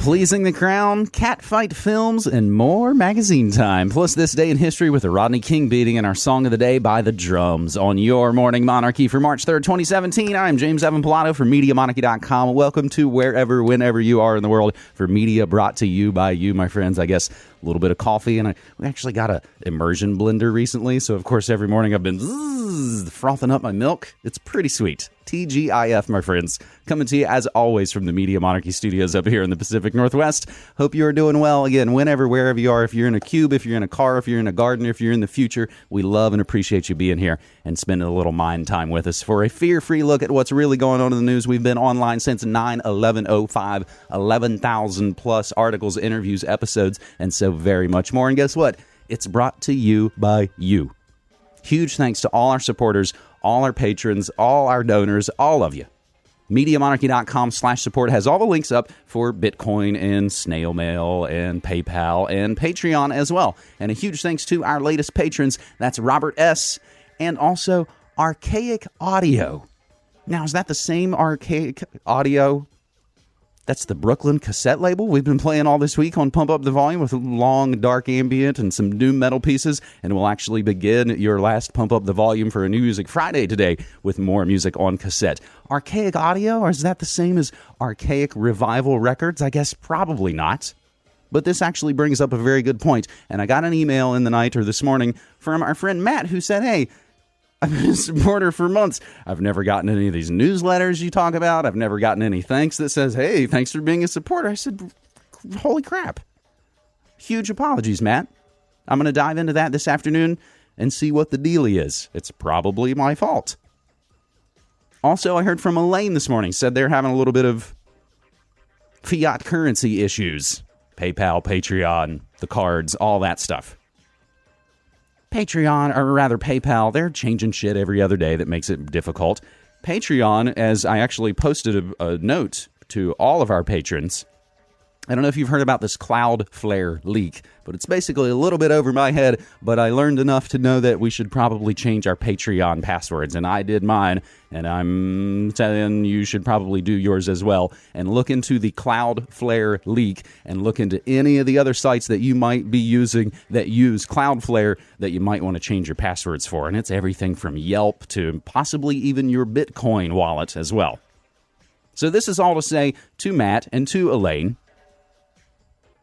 Pleasing the Crown, Catfight films, and more magazine time. Plus this day in history with the Rodney King beating and our song of the day by the Drums on your Morning Monarchy for March 3rd, 2017. I'm James Evan Pilato from MediaMonarchy.com. Welcome to wherever, whenever you are in the world for media brought to you by you, my friends. I guess a little bit of coffee, and we actually got a immersion blender recently, so of course every morning I've been frothing up my milk. It's pretty sweet. TGIF, my friends. Coming to you, as always, from the Media Monarchy studios up here in the Pacific Northwest. Hope you are doing well. Again, whenever, wherever you are, if you're in a cube, if you're in a car, if you're in a garden, if you're in the future, we love and appreciate you being here and spending a little mind time with us for a fear-free look at what's really going on in the news. We've been online since 9/11/05, 11,000 plus articles, interviews, episodes, and so very much more. And guess what? It's brought to you by you. Huge thanks to all our supporters, all our patrons, all our donors, all of you. MediaMonarchy.com/support has all the links up for Bitcoin and snail mail and PayPal and Patreon as well. And a huge thanks to our latest patrons. That's Robert S. and also Archaic Audio. Now, is that the same Archaic Audio? That's the Brooklyn cassette label we've been playing all this week on Pump Up the Volume with a long, dark ambient and some doom metal pieces. And we'll actually begin your last Pump Up the Volume for a New Music Friday today with more music on cassette. Archaic Audio, or is that the same as Archaic Revival Records? I guess probably not. But this actually brings up a very good point. And I got an email in the night or this morning from our friend Matt who said, hey, I've been a supporter for months. I've never gotten any of these newsletters you talk about. I've never gotten any thanks that says, hey, thanks for being a supporter. I said, holy crap. Huge apologies, Matt. I'm going to dive into that this afternoon and see what the dealie is. It's probably my fault. Also, I heard from Elaine this morning. Said they're having a little bit of fiat currency issues. PayPal, Patreon, the cards, all that stuff. Patreon, or rather PayPal, they're changing shit every other day that makes it difficult. Patreon, as I actually posted a note to all of our patrons, I don't know if you've heard about this Cloudflare leak, but it's basically a little bit over my head, but I learned enough to know that we should probably change our Patreon passwords, and I did mine, and I'm telling you should probably do yours as well, and look into the Cloudflare leak, and look into any of the other sites that you might be using that use Cloudflare that you might want to change your passwords for, and it's everything from Yelp to possibly even your Bitcoin wallet as well. So this is all to say to Matt and to Elaine,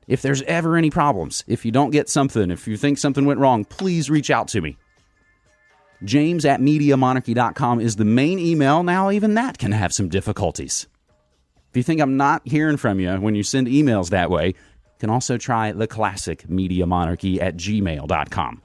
if there's ever any problems, if you don't get something, if you think something went wrong, please reach out to me. James@MediaMonarchy.com is the main email. Now, even that can have some difficulties. If you think I'm not hearing from you when you send emails that way, you can also try the classic MediaMonarchy@gmail.com.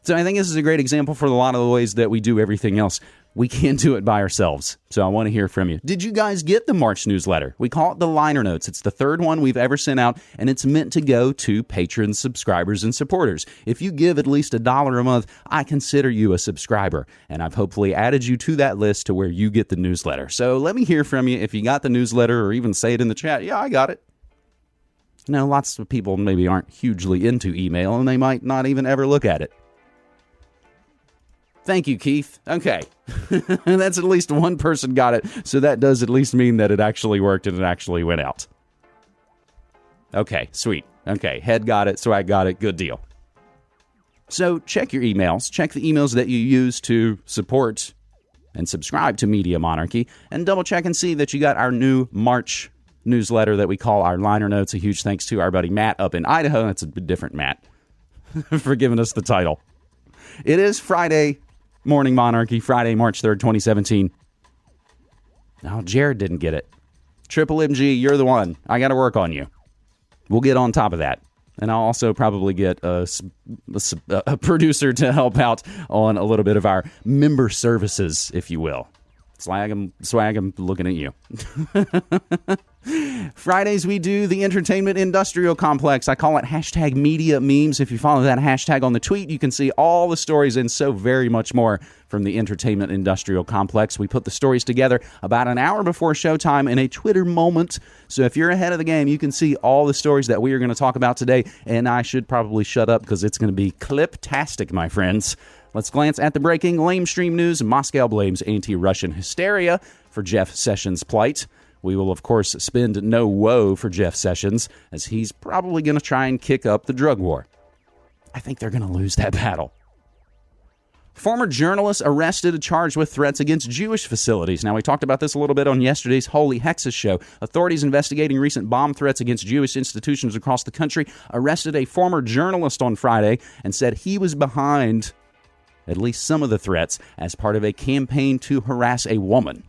So I think this is a great example for a lot of the ways that we do everything else. We can't do it by ourselves, so I want to hear from you. Did you guys get the March newsletter? We call it the Liner Notes. It's the third one we've ever sent out, and it's meant to go to patrons, subscribers, and supporters. If you give at least $1 a month, I consider you a subscriber, and I've hopefully added you to that list to where you get the newsletter. So let me hear from you if you got the newsletter, or even say it in the chat, yeah, I got it. Now, lots of people maybe aren't hugely into email, and they might not even ever look at it. Thank you, Keith. Okay. That's at least one person got it, so that does at least mean that it actually worked and it actually went out. Okay, sweet. Okay, Head got it, Swag got it, good deal. So check your emails. Check the emails that you use to support and subscribe to Media Monarchy, and double check and see that you got our new March newsletter that we call our Liner Notes. A huge thanks to our buddy Matt up in Idaho. That's a different Matt for giving us the title. It is Friday Morning Monarchy, Friday, March 3rd, 2017. Oh, Jared didn't get it. Triple MG, you're the one. I got to work on you. We'll get on top of that. And I'll also probably get a producer to help out on a little bit of our member services, if you will. Swag, I'm looking at you. Fridays, we do the entertainment industrial complex. I call it hashtag media memes. If you follow that hashtag on the tweet, you can see all the stories and so very much more from the entertainment industrial complex. We put the stories together about an hour before showtime in a Twitter moment. So if you're ahead of the game, you can see all the stories that we are going to talk about today. And I should probably shut up because it's going to be clip-tastic, my friends. Let's glance at the breaking lamestream news. Moscow blames anti-Russian hysteria for Jeff Sessions' plight. We will, of course, spend no woe for Jeff Sessions, as he's probably going to try and kick up the drug war. I think they're going to lose that battle. Former journalist arrested, charged with threats against Jewish facilities. Now, we talked about this a little bit on yesterday's Holy Hexes show. Authorities investigating recent bomb threats against Jewish institutions across the country arrested a former journalist on Friday and said he was behind at least some of the threats as part of a campaign to harass a woman.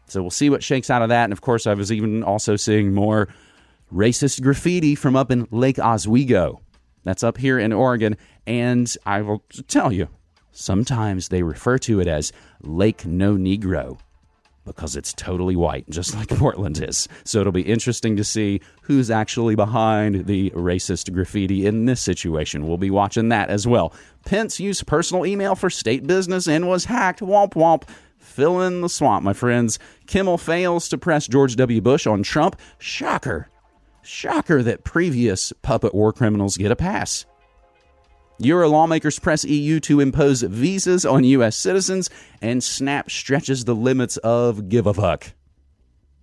So we'll see what shakes out of that. And, of course, I was even also seeing more racist graffiti from up in Lake Oswego. That's up here in Oregon. And I will tell you, sometimes they refer to it as Lake No Negro because it's totally white, just like Portland is. So it'll be interesting to see who's actually behind the racist graffiti in this situation. We'll be watching that as well. Pence used personal email for state business and was hacked. Womp womp. Fill in the swamp, my friends. Kimmel fails to press George W. Bush on Trump. Shocker. Shocker that previous puppet war criminals get a pass. Euro lawmakers press EU to impose visas on U.S. citizens, and Snap stretches the limits of give a fuck.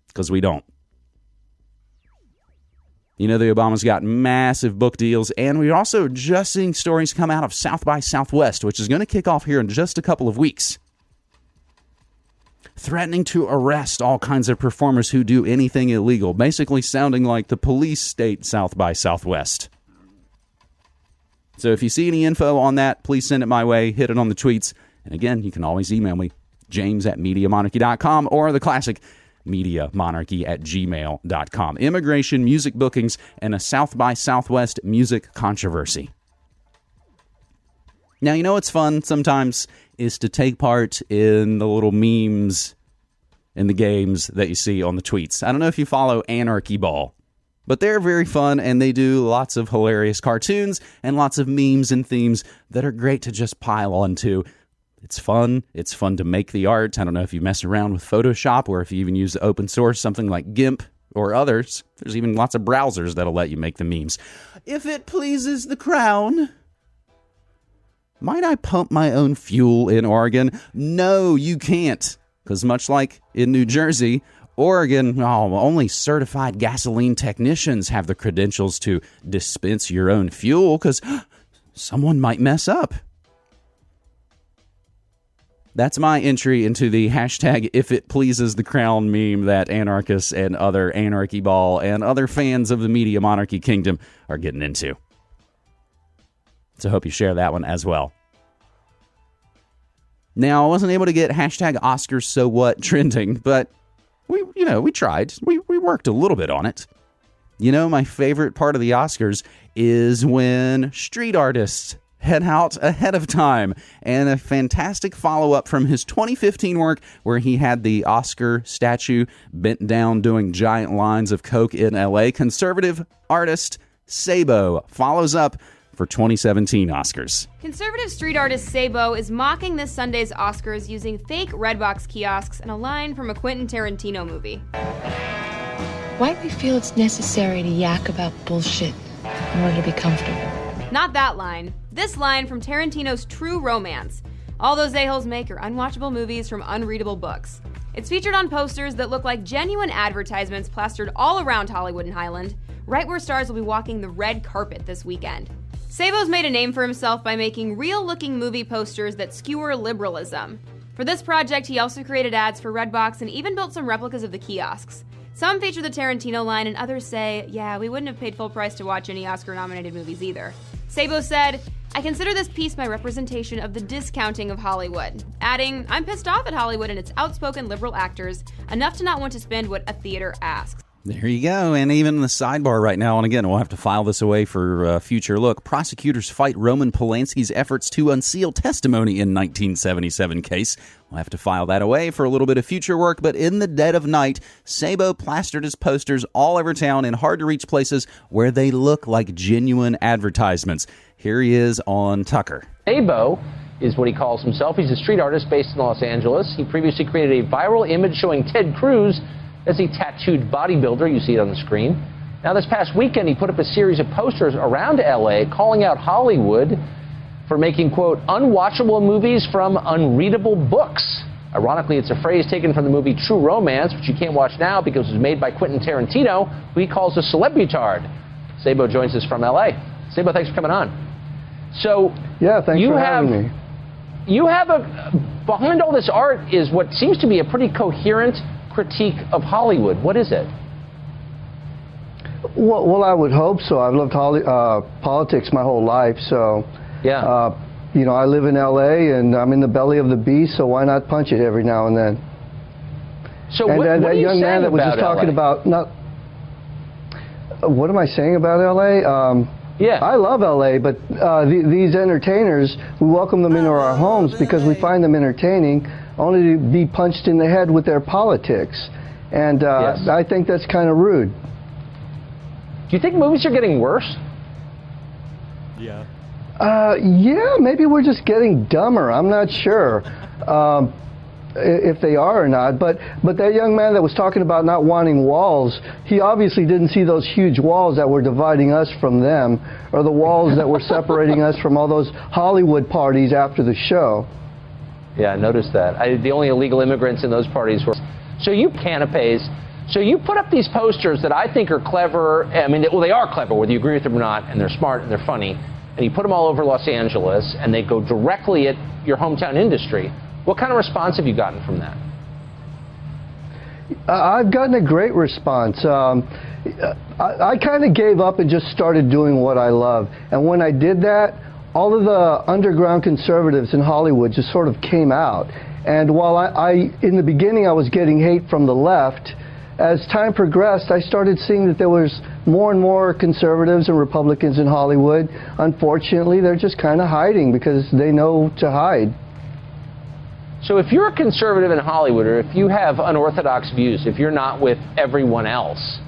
Because we don't. You know, the Obamas got massive book deals, and we're also just seeing stories come out of South by Southwest, which is going to kick off here in just a couple of weeks, threatening to arrest all kinds of performers who do anything illegal, basically sounding like the police state South by Southwest. So if you see any info on that, please send it my way, hit it on the tweets. And again, you can always email me, james@MediaMonarchy.com, or the classic MediaMonarchy@gmail.com. Immigration, music bookings, and a South by Southwest music controversy. Now, you know what's fun sometimes is to take part in the little memes in the games that you see on the tweets. I don't know if you follow Anarchy Ball, but they're very fun, and they do lots of hilarious cartoons and lots of memes and themes that are great to just pile onto. It's fun. It's fun to make the art. I don't know if you mess around with Photoshop or if you even use the open source, something like GIMP or others. There's even lots of browsers that'll let you make the memes. If it pleases the crown, might I pump my own fuel in Oregon? No, you can't. Because much like in New Jersey, Oregon, only certified gasoline technicians have the credentials to dispense your own fuel because someone might mess up. That's my entry into the hashtag if it pleases the crown meme that anarchists and other Anarchy Ball and other fans of the Media Monarchy Kingdom are getting into. So I hope you share that one as well. Now, I wasn't able to get hashtag Oscars so what trending, but we tried. We worked a little bit on it. You know, my favorite part of the Oscars is when street artists head out ahead of time, and a fantastic follow-up from his 2015 work where he had the Oscar statue bent down doing giant lines of coke in L.A. Conservative artist Sabo follows up for 2017 Oscars. Conservative street artist Sabo is mocking this Sunday's Oscars using fake Redbox kiosks and a line from a Quentin Tarantino movie. Why do we feel it's necessary to yak about bullshit in order to be comfortable? Not that line. This line from Tarantino's True Romance. All those a-holes make are unwatchable movies from unreadable books. It's featured on posters that look like genuine advertisements plastered all around Hollywood and Highland, right where stars will be walking the red carpet this weekend. Sabo's made a name for himself by making real-looking movie posters that skewer liberalism. For this project, he also created ads for Redbox and even built some replicas of the kiosks. Some feature the Tarantino line, and others say, yeah, we wouldn't have paid full price to watch any Oscar-nominated movies either. Sabo said, I consider this piece my representation of the discounting of Hollywood, adding, I'm pissed off at Hollywood and its outspoken liberal actors, enough to not want to spend what a theater asks. There you go. And even in the sidebar right now, and again, we'll have to file this away for a future look, prosecutors fight Roman Polanski's efforts to unseal testimony in 1977 case. We'll have to file that away for a little bit of future work, but in the dead of night, Sabo plastered his posters all over town in hard-to-reach places where they look like genuine advertisements. Here he is on Tucker. Sabo is what he calls himself. He's a street artist based in Los Angeles. He previously created a viral image showing Ted Cruz as a tattooed bodybuilder. You see it on the screen. Now, this past weekend, he put up a series of posters around L.A. calling out Hollywood for making, quote, unwatchable movies from unreadable books. Ironically, it's a phrase taken from the movie True Romance, which you can't watch now because it was made by Quentin Tarantino, who he calls a celebutard. Sabo joins us from L.A. Sabo, thanks for coming on. So, yeah, thanks for having me. You have behind all this art is what seems to be a pretty coherent critique of Hollywood. What is it? Well, I would hope so. I've loved politics my whole life, so yeah. I live in L.A. and I'm in the belly of the beast, so why not punch it every now and then? So what that young man that was just talking about what am I saying about L.A.? Yeah, I love L.A., but these entertainers, we welcome them into our homes because we find them entertaining, only to be punched in the head with their politics, and yes. I think that's kind of rude. Do you think movies are getting worse? Yeah. Yeah, maybe we're just getting dumber. I'm not sure if they are or not. But that young man that was talking about not wanting walls, he obviously didn't see those huge walls that were dividing us from them, or the walls that were separating us from all those Hollywood parties after the show. Yeah, I noticed that. The only illegal immigrants in those parties were... So you canapes... So you put up these posters that I think are clever. I mean, well, they are clever, whether you agree with them or not, and they're smart and they're funny. And you put them all over Los Angeles, and they go directly at your hometown industry. What kind of response have you gotten from that? I've gotten a great response. I kind of gave up and just started doing what I love. And when I did that, all of the underground conservatives in Hollywood just sort of came out. And while in the beginning I was getting hate from the left, as time progressed, I started seeing that there was more and more conservatives and Republicans in Hollywood. Unfortunately, they're just kind of hiding because they know to hide. So if you're a conservative in Hollywood, or if you have unorthodox views, if you're not with everyone else,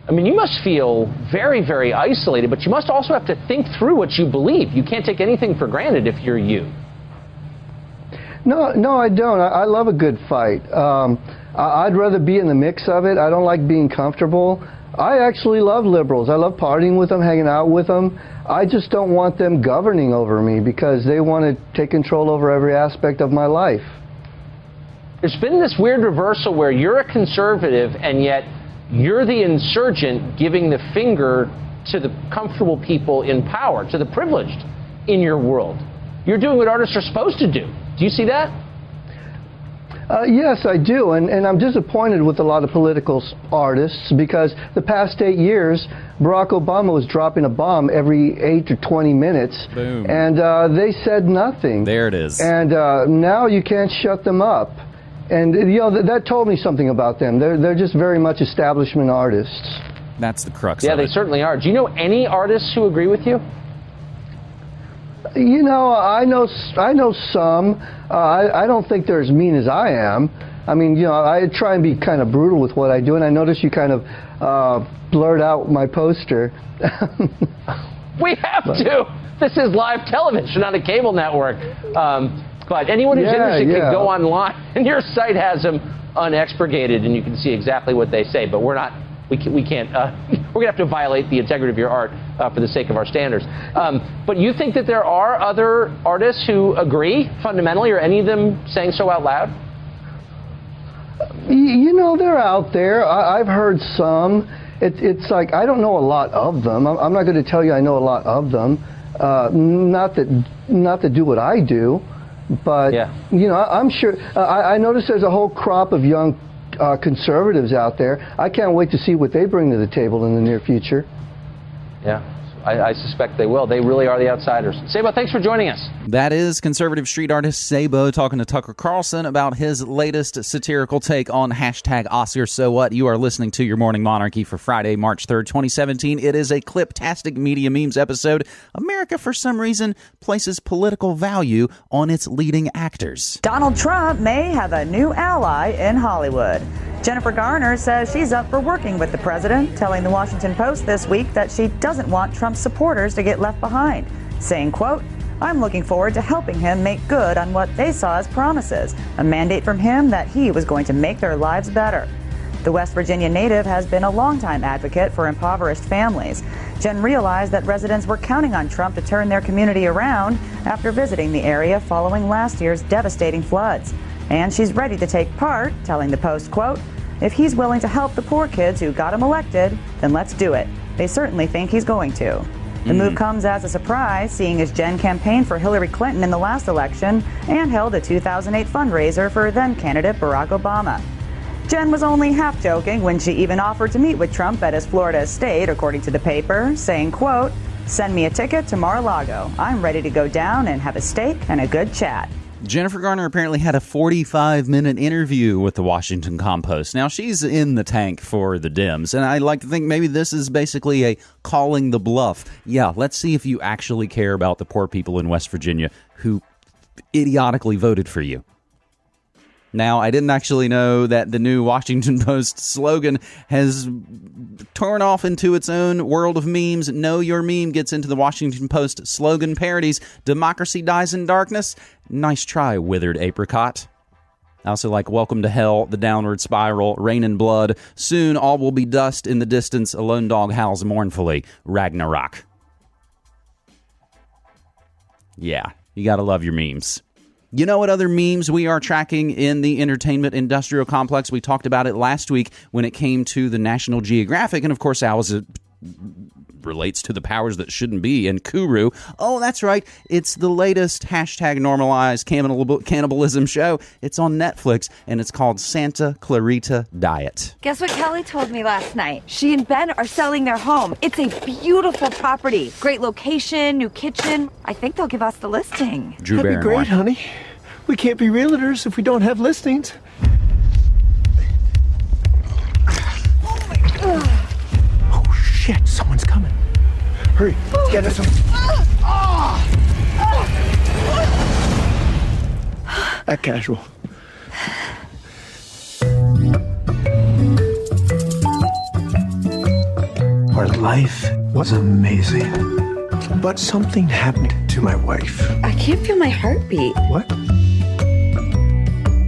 I mean, you must feel very, very isolated, but you must also have to think through what you believe. You can't take anything for granted if you're you. No, I don't. I love a good fight. I'd rather be in the mix of it. I don't like being comfortable. I actually love liberals. I love partying with them, hanging out with them. I just don't want them governing over me because they want to take control over every aspect of my life. There's been this weird reversal where you're a conservative and yet you're the insurgent giving the finger to the comfortable people in power, to the privileged in your world. You're doing what artists are supposed to do. Do you see that? Yes, I do, and I'm disappointed with a lot of political artists because the past 8 years, Barack Obama was dropping a bomb every 8 to 20 minutes, Boom. And they said nothing. There it is. And now you can't shut them up. And that told me something about them. They're just very much establishment artists. That's the crux Yeah, of it. they certainly are. Do you know any artists who agree with you? I know some. I don't think they're as mean as I am. I mean, I try and be kind of brutal with what I do, and I notice you kind of blurred out my poster. We have to. This is live television on a cable network. But anyone who's interested can go online, and your site has them unexpurgated, and you can see exactly what they say. But we're not. We can't. We're gonna have to violate the integrity of your art for the sake of our standards. But you think that there are other artists who agree fundamentally, or any of them saying so out loud? They're out there. I've heard some. It's like I don't know a lot of them. I'm not going to tell you I know a lot of them. Not that do what I do, but yeah. I'm sure. I notice there's a whole crop of young conservatives out there. I can't wait to see what they bring to the table in the near future. Yeah, I suspect they will. They really are the outsiders. Sabo, thanks for joining us. That is conservative street artist Sabo talking to Tucker Carlson about his latest satirical take on hashtag Oscar So What. You are listening to Your Morning Monarchy for Friday, March 3rd, 2017. It is a clip-tastic media memes episode. America, for some reason, places political value on its leading actors. Donald Trump may have a new ally in Hollywood. Jennifer Garner says she's up for working with the president, telling the Washington Post this week that she doesn't want Trump's supporters to get left behind, saying, quote, "I'm looking forward to helping him make good on what they saw as promises, a mandate from him that he was going to make their lives better." The West Virginia native has been a longtime advocate for impoverished families. Jen realized that residents were counting on Trump to turn their community around after visiting the area following last year's devastating floods. And she's ready to take part, telling the Post, quote, "If he's willing to help the poor kids who got him elected, then let's do it. They certainly think he's going to." The move comes as a surprise, seeing as Jen campaigned for Hillary Clinton in the last election and held a 2008 fundraiser for then-candidate Barack Obama. Jen was only half joking when she even offered to meet with Trump at his Florida estate, according to the paper, saying, quote, "Send me a ticket to Mar-a-Lago. I'm ready to go down and have a steak and a good chat." Jennifer Garner apparently had a 45-minute interview with the Washington Compost. Now, she's in the tank for the Dems, and I like to think maybe this is basically a calling the bluff. Yeah, let's see if you actually care about the poor people in West Virginia who idiotically voted for you. Now, I didn't actually know that the new Washington Post slogan has torn off into its own world of memes. Know your meme gets into the Washington Post slogan parodies. Democracy dies in darkness. Nice try, withered apricot. I also like welcome to hell, the downward spiral, rain and blood. Soon all will be dust in the distance. A lone dog howls mournfully. Ragnarok. Yeah, you gotta love your memes. You know what other memes we are tracking in the entertainment industrial complex? We talked about it last week when it came to the National Geographic, and of course, how it relates to the powers that shouldn't be and Kuru. Oh, that's right. It's the latest hashtag normalized cannibalism show. It's on Netflix, and it's called Santa Clarita Diet. Guess what Kelly told me last night? She and Ben are selling their home. It's a beautiful property. Great location, new kitchen. I think they'll give us the listing. Drew That'd be Barrymore. great, honey. We can't be realtors if we don't have listings. Oh, shit. Someone's coming. Hurry. Get us some. Act casual. Our life was amazing. But something happened to my wife. I can't feel my heartbeat. What?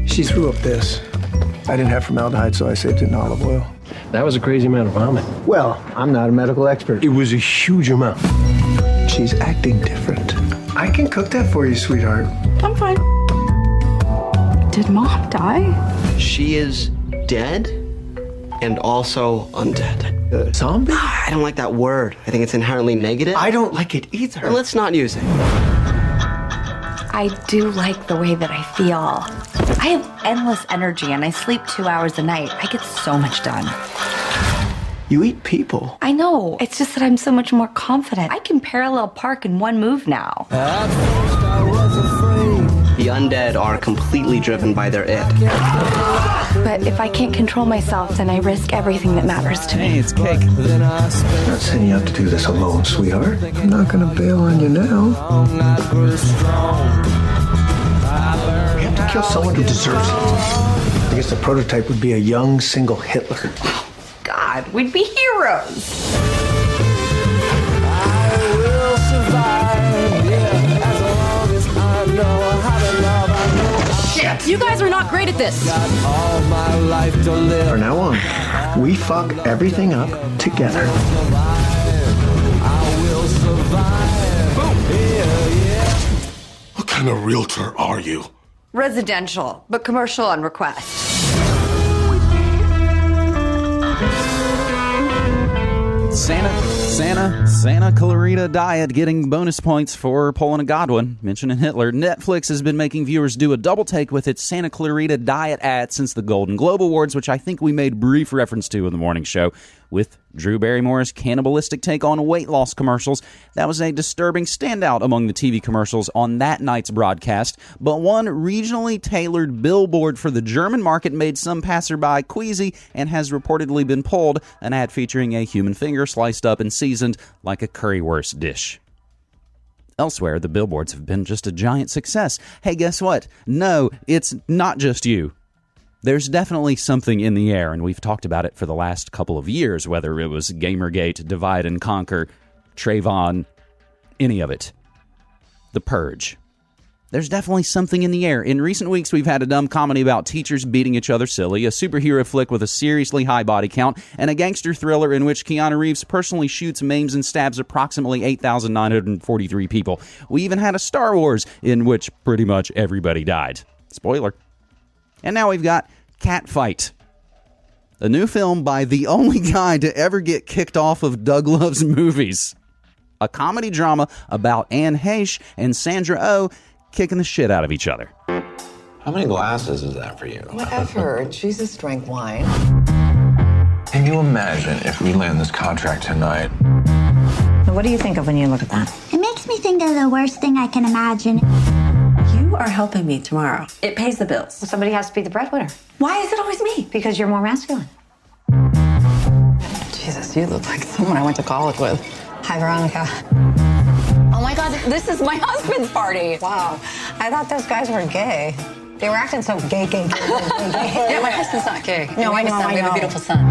She threw up this. I didn't have formaldehyde, so I saved it in olive oil. That was a crazy amount of vomit. Well, I'm not a medical expert. It was a huge amount. She's acting different. I can cook that for you, sweetheart. I'm fine. Did Mom die? She is dead and also undead. Zombie? I don't like that word. I think it's inherently negative. I don't like it either. Well, let's not use it. I do like the way that I feel. I have endless energy and I sleep 2 hours a night. I get so much done. You eat people. I know. It's just that I'm so much more confident. I can parallel park in one move now. The undead are completely driven by their it. But if I can't control myself, then I risk everything that matters to me. Hey, it's cake. I'm not setting you up to do this alone, sweetheart. I'm not gonna bail on you now. We have to kill someone who deserves it. I guess the prototype would be a young, single Hitler. God, we'd be heroes. I will survive, yeah, as long as I know how to love. I know Shit, you guys are not great at this. got all my life to live. From now on, we fuck everything up together. I will survive. Boom. Yeah. What kind of realtor are you? Residential, but commercial on request. Santa Clarita Diet getting bonus points for pulling a Godwin, mentioning Hitler. Netflix has been making viewers do a double take with its Santa Clarita Diet ad since the Golden Globe Awards, which I think we made brief reference to in the morning show, with Drew Barrymore's cannibalistic take on weight loss commercials. That was a disturbing standout among the TV commercials on that night's broadcast, but one regionally tailored billboard for the German market made some passerby queasy and has reportedly been pulled, an ad featuring a human finger sliced up and seasoned like a currywurst dish. Elsewhere, the billboards have been just a giant success. Hey, guess what? No, it's not just you. There's definitely something in the air, and we've talked about it for the last couple of years, whether it was Gamergate, Divide and Conquer, Trayvon, any of it. The Purge. There's definitely something in the air. In recent weeks, we've had a dumb comedy about teachers beating each other silly, a superhero flick with a seriously high body count, and a gangster thriller in which Keanu Reeves personally shoots, maims, and stabs approximately 8,943 people. We even had a Star Wars in which pretty much everybody died. Spoiler. And now we've got Catfight, a new film by the only guy to ever get kicked off of Doug Love's Movies. A comedy drama about Anne Heche and Sandra Oh kicking the shit out of each other. How many glasses is that for you? Whatever. Jesus drank wine. Can you imagine if we land this contract tonight? What do you think of when you look at that? It makes me think of the worst thing I can imagine. You are helping me tomorrow. It pays the bills. Well, somebody has to be the breadwinner. Why is it always me? Because you're more masculine. Jesus, you look like someone I went to college with. Hi, Veronica. Oh my God, this is my husband's party. Wow. I thought those guys were gay. They were acting so gay. Yeah, my husband's not gay. No, I know. We have a beautiful son.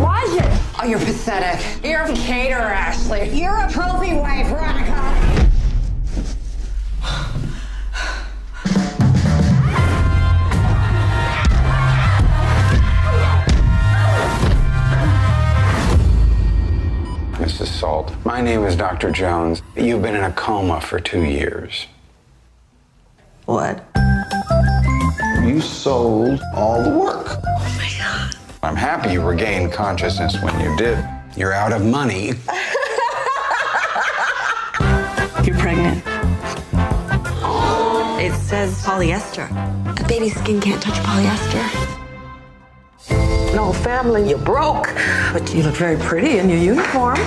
Was it? Oh, you're pathetic. You're a caterer, Ashley. You're a trophy wife, Veronica. Mrs. Salt, my name is Dr. Jones. You've been in a coma for 2 years. What? You sold all the work. Oh my God. I'm happy you regained consciousness when you did. You're out of money. You're pregnant. It says polyester. A baby's skin can't touch polyester. No family, you're broke. But you look very pretty in your uniform.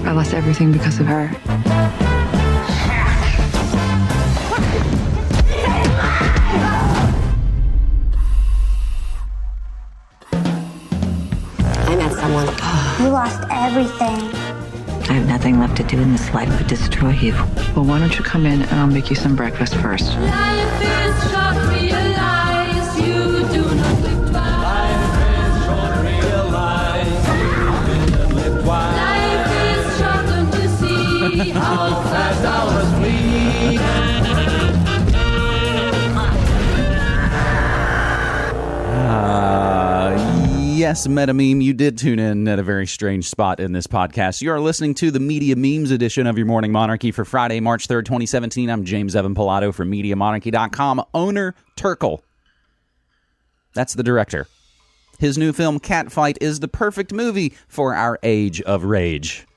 I lost everything because of her. I met someone. You lost everything. I have nothing left to do in this life but destroy you. Well, why don't you come in and I'll make you some breakfast first? Life is short, realize you do not live twice. Life is short, don't you see how fast hours flee? Yes, MetaMeme, you did tune in at a very strange spot in this podcast. You are listening to the Media Memes edition of your Morning Monarchy for Friday, March 3rd, 2017. I'm James Evan Pilato from MediaMonarchy.com. Owner Turkle. That's the director. His new film, Catfight, is the perfect movie for our age of rage.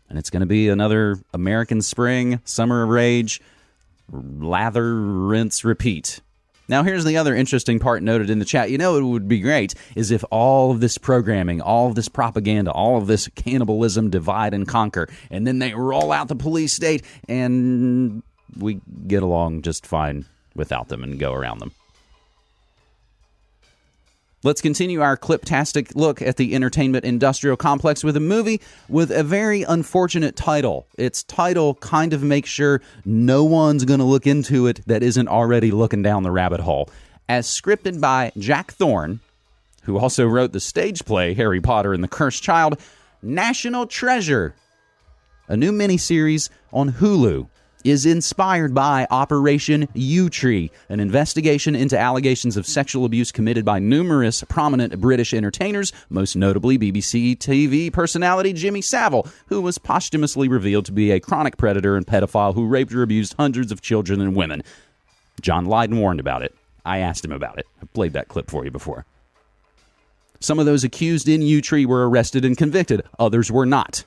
And it's going to be another American Spring, Summer of Rage, lather, rinse, repeat. Now, here's the other interesting part noted in the chat. You know, it would be great is if all of this programming, all of this propaganda, all of this cannibalism, divide and conquer, and then they roll out the police state and we get along just fine without them and go around them. Let's continue our clip-tastic look at the entertainment industrial complex with a movie with a very unfortunate title. Its title kind of makes sure no one's going to look into it that isn't already looking down the rabbit hole. As scripted by Jack Thorne, who also wrote the stage play Harry Potter and the Cursed Child, National Treasure, a new miniseries on Hulu, is inspired by Operation U-Tree, an investigation into allegations of sexual abuse committed by numerous prominent British entertainers, most notably BBC TV personality Jimmy Savile, who was posthumously revealed to be a chronic predator and pedophile who raped or abused hundreds of children and women. John Lydon warned about it. I asked him about it. I played that clip for you before. Some of those accused in U-Tree were arrested and convicted. Others were not.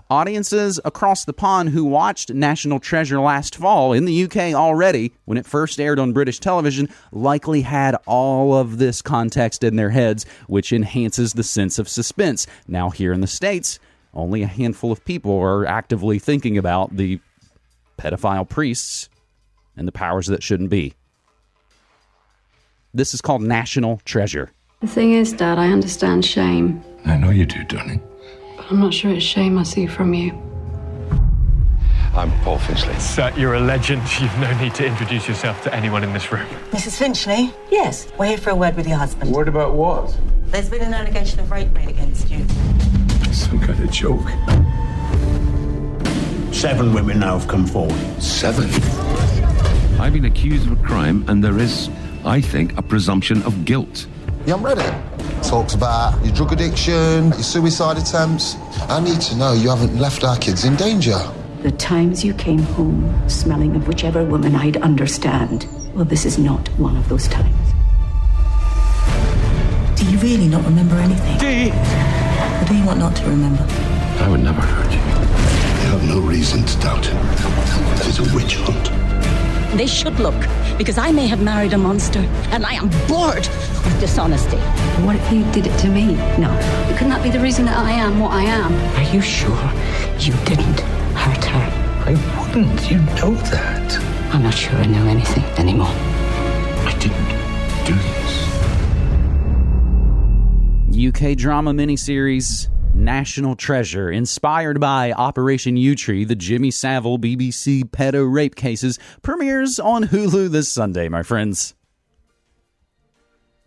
Audiences across the pond who watched National Treasure last fall in the UK already, when it first aired on British television, likely had all of this context in their heads, which enhances the sense of suspense. Now here in the States, only a handful of people are actively thinking about the pedophile priests and the powers that shouldn't be. This is called National Treasure. The thing is, Dad, I understand shame. I know you do, Donnie. But I'm not sure it's shame I see from you. I'm Paul Finchley. Sir, you're a legend. You've no need to introduce yourself to anyone in this room. Mrs. Finchley? Yes. We're here for a word with your husband. Word about what? There's been an allegation of rape made against you. Some kind of joke. 7 women now have come forward. 7? I've been accused of a crime, and there is, I think, a presumption of guilt. Yeah, I'm ready. Talks about your drug addiction, your suicide attempts. I need to know you haven't left our kids in danger. The times you came home smelling of whichever woman I'd understand. Well, this is not one of those times. Do you really not remember anything? Or do you want not to remember? I would never hurt you. You have no reason to doubt him. It is a witch hunt. They should look, because I may have married a monster, and I am bored with dishonesty. What if you did it to me? No. Couldn't that be the reason that I am what I am? Are you sure you didn't hurt her? I wouldn't. You know that. I'm not sure I know anything anymore. I didn't do this. UK drama miniseries National Treasure, inspired by Operation Yewtree, the Jimmy Savile BBC pedo rape cases, premieres on Hulu this Sunday, my friends.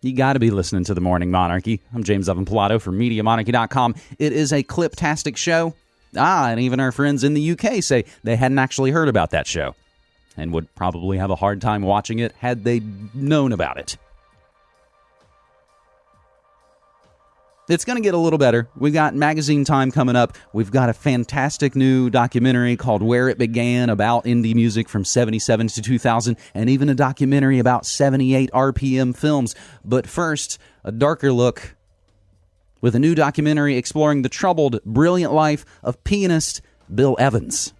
You got to be listening to The Morning Monarchy. I'm James Evan Pilato from MediaMonarchy.com. It is a clip-tastic show. And even our friends in the UK say they hadn't actually heard about that show and would probably have a hard time watching it had they known about it. It's going to get a little better. We got magazine time coming up. We've got a fantastic new documentary called Where It Began about indie music from 77 to 2000, and even a documentary about 78 RPM films. But first, a darker look with a new documentary exploring the troubled, brilliant life of pianist Bill Evans.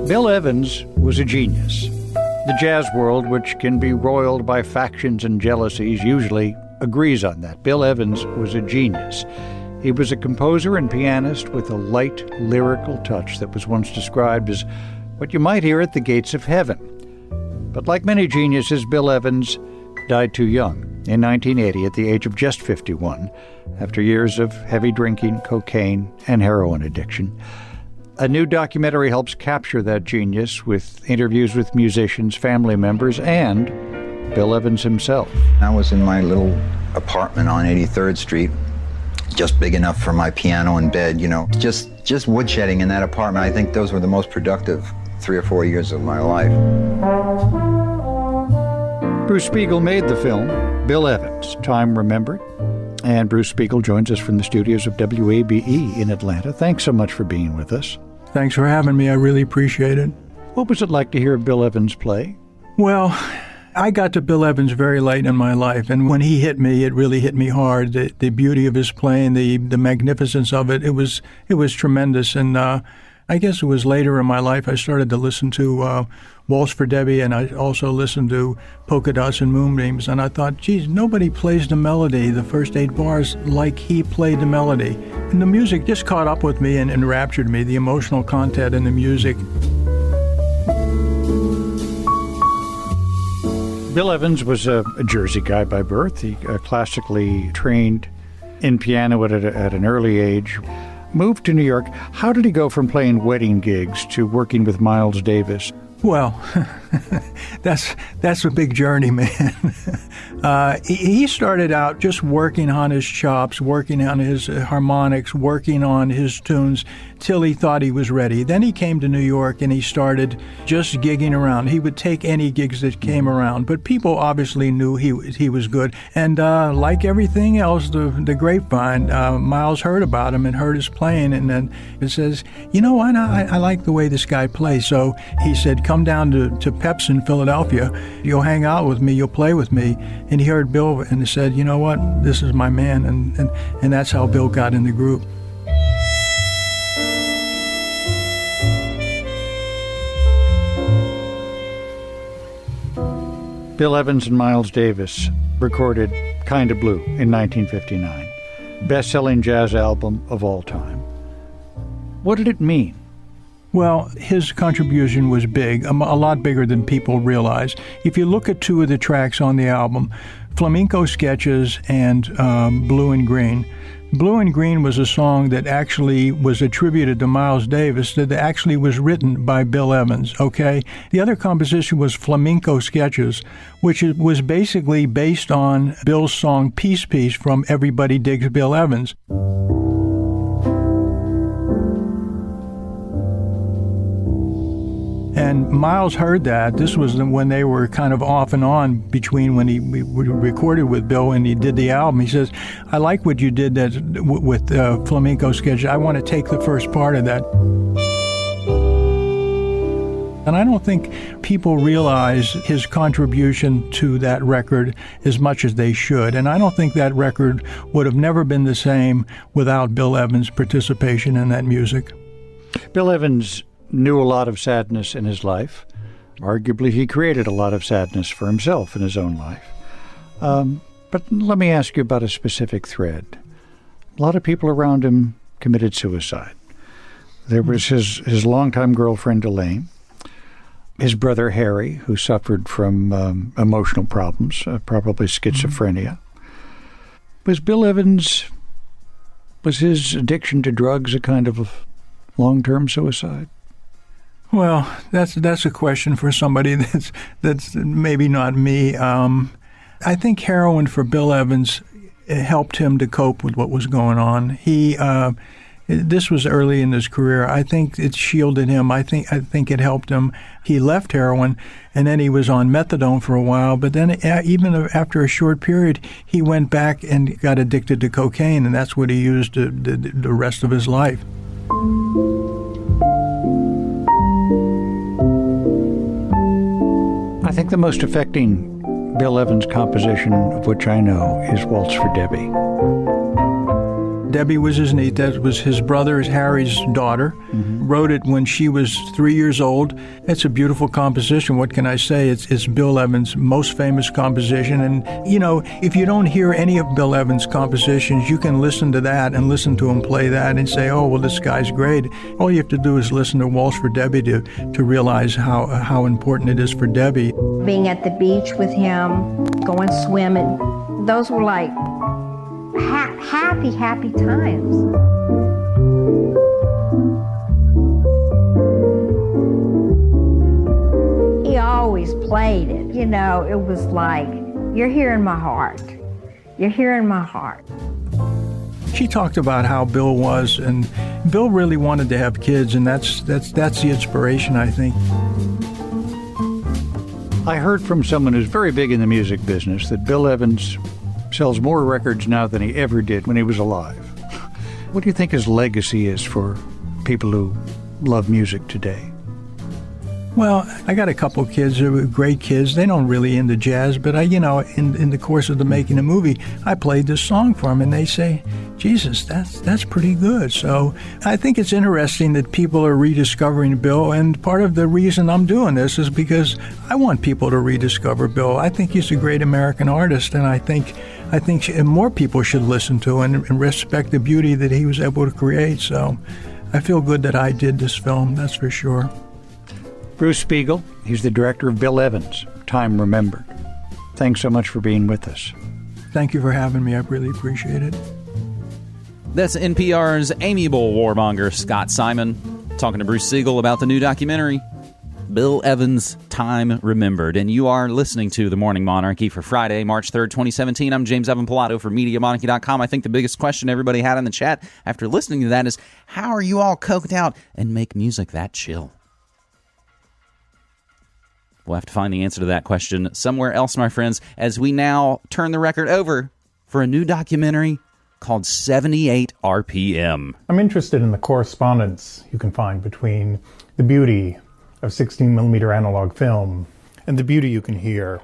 Bill Evans was a genius. The jazz world, which can be roiled by factions and jealousies, usually agrees on that. Bill Evans was a genius. He was a composer and pianist with a light, lyrical touch that was once described as what you might hear at the gates of heaven. But like many geniuses, Bill Evans died too young, in 1980 at the age of just 51, after years of heavy drinking, cocaine, and heroin addiction. A new documentary helps capture that genius with interviews with musicians, family members, and Bill Evans himself. I was in my little apartment on 83rd Street, just big enough for my piano and bed, just woodshedding in that apartment. I think those were the most productive 3 or 4 years of my life. Bruce Spiegel made the film, Bill Evans, Time Remembered. And Bruce Spiegel joins us from the studios of WABE in Atlanta. Thanks so much for being with us. Thanks for having me. I really appreciate it. What was it like to hear Bill Evans play? Well, I got to Bill Evans very late in my life, and when he hit me, it really hit me hard. The beauty of his playing, the magnificence of it, it was tremendous. And I guess it was later in my life I started to listen to Waltz for Debbie, and I also listened to Polka Dots and Moonbeams, and I thought, geez, nobody plays the melody, the first 8 bars, like he played the melody. And the music just caught up with me and enraptured me, the emotional content in the music. Bill Evans was a Jersey guy by birth. He classically trained in piano at an early age. Moved to New York. How did he go from playing wedding gigs to working with Miles Davis? Well, that's a big journey, man. He started out just working on his chops, working on his harmonics, working on his tunes till he thought he was ready. Then he came to New York and he started just gigging around. He would take any gigs that came around, but people obviously knew he was good. And like everything else, the grapevine, Miles heard about him and heard his playing, and then it says, you know what, I like the way this guy plays. So he said, come down to Pep's in Philadelphia. You'll hang out with me. You'll play with me. And he heard Bill and he said, you know what? This is my man. And that's how Bill got in the group. Bill Evans and Miles Davis recorded Kinda Blue in 1959. Best-selling jazz album of all time. What did it mean? Well, his contribution was big, a lot bigger than people realize. If you look at 2 of the tracks on the album, Flamenco Sketches and Blue and Green. Blue and Green was a song that actually was attributed to Miles Davis, that actually was written by Bill Evans, okay? The other composition was Flamenco Sketches, which was basically based on Bill's song Peace Peace from Everybody Digs Bill Evans. And Miles heard that. This was when they were kind of off and on between when he recorded with Bill and he did the album. He says, I like what you did that with Flamenco Sketch. I want to take the first part of that. And I don't think people realize his contribution to that record as much as they should. And I don't think that record would have never been the same without Bill Evans' participation in that music. Bill Evans knew a lot of sadness in his life. Arguably, he created a lot of sadness for himself in his own life. But let me ask you about a specific thread. A lot of people around him committed suicide. There was his longtime girlfriend, Elaine, his brother, Harry, who suffered from emotional problems, probably schizophrenia. Was Bill Evans, was his addiction to drugs a kind of long-term suicide? Well, that's a question for somebody that's maybe not me. I think heroin for Bill Evans helped him to cope with what was going on. This was early in his career. I think it shielded him. I think it helped him. He left heroin, and then he was on methadone for a while. But then, even after a short period, he went back and got addicted to cocaine, and that's what he used the rest of his life. I think the most affecting Bill Evans composition, of which I know, is Waltz for Debbie. Debbie was his niece. That was his brother, Harry's daughter. Mm-hmm. Wrote it when she was 3 years old. It's a beautiful composition. What can I say? It's Bill Evans' most famous composition. And, if you don't hear any of Bill Evans' compositions, you can listen to that and listen to him play that and say, oh, well, this guy's great. All you have to do is listen to Waltz for Debbie to realize how important it is for Debbie. Being at the beach with him, going swimming, those were like happy times. He always played it. It was like, you're here in my heart. You're here in my heart. She talked about how Bill was, and Bill really wanted to have kids, and that's the inspiration, I think. I heard from someone who's very big in the music business that Bill Evans sells more records now than he ever did when he was alive. What do you think his legacy is for people who love music today? Well, I got a couple of kids who are great kids. They don't really into jazz, but in the course of the making a movie, I played this song for them, and they say, Jesus, that's pretty good. So I think it's interesting that people are rediscovering Bill, and part of the reason I'm doing this is because I want people to rediscover Bill. I think he's a great American artist, and I think more people should listen to and respect the beauty that he was able to create. So I feel good that I did this film, that's for sure. Bruce Spiegel, he's the director of Bill Evans, Time Remembered. Thanks so much for being with us. Thank you for having me. I really appreciate it. That's NPR's amiable warmonger, Scott Simon, talking to Bruce Siegel about the new documentary, Bill Evans, Time Remembered. And you are listening to The Morning Monarchy for Friday, March 3rd, 2017. I'm James Evan Pilato for MediaMonarchy.com. I think the biggest question everybody had in the chat after listening to that is, how are you all coked out and make music that chill? We'll have to find the answer to that question somewhere else, my friends, as we now turn the record over for a new documentary called 78 RPM. I'm interested in the correspondence you can find between the beauty of 16mm analog film and the beauty you can hear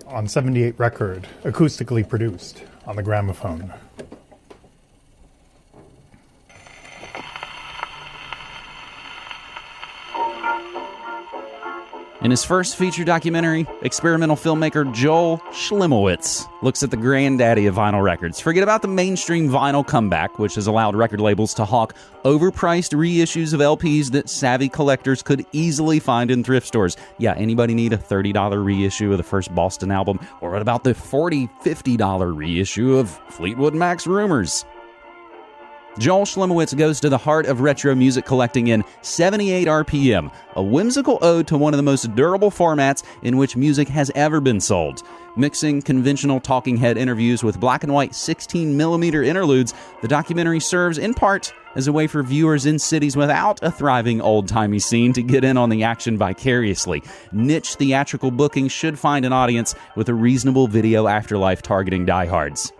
on 78 record, acoustically produced on the gramophone. In his first feature documentary, experimental filmmaker Joel Schlimowitz looks at the granddaddy of vinyl records. Forget about the mainstream vinyl comeback, which has allowed record labels to hawk overpriced reissues of LPs that savvy collectors could easily find in thrift stores. Yeah, anybody need a $30 reissue of the first Boston album? Or what about the $40, $50 reissue of Fleetwood Mac's Rumors? Joel Schlimowitz goes to the heart of retro music collecting in 78 RPM, a whimsical ode to one of the most durable formats in which music has ever been sold. Mixing conventional talking head interviews with black and white 16mm interludes, the documentary serves in part as a way for viewers in cities without a thriving old-timey scene to get in on the action vicariously. Niche theatrical booking should find an audience with a reasonable video afterlife targeting diehards.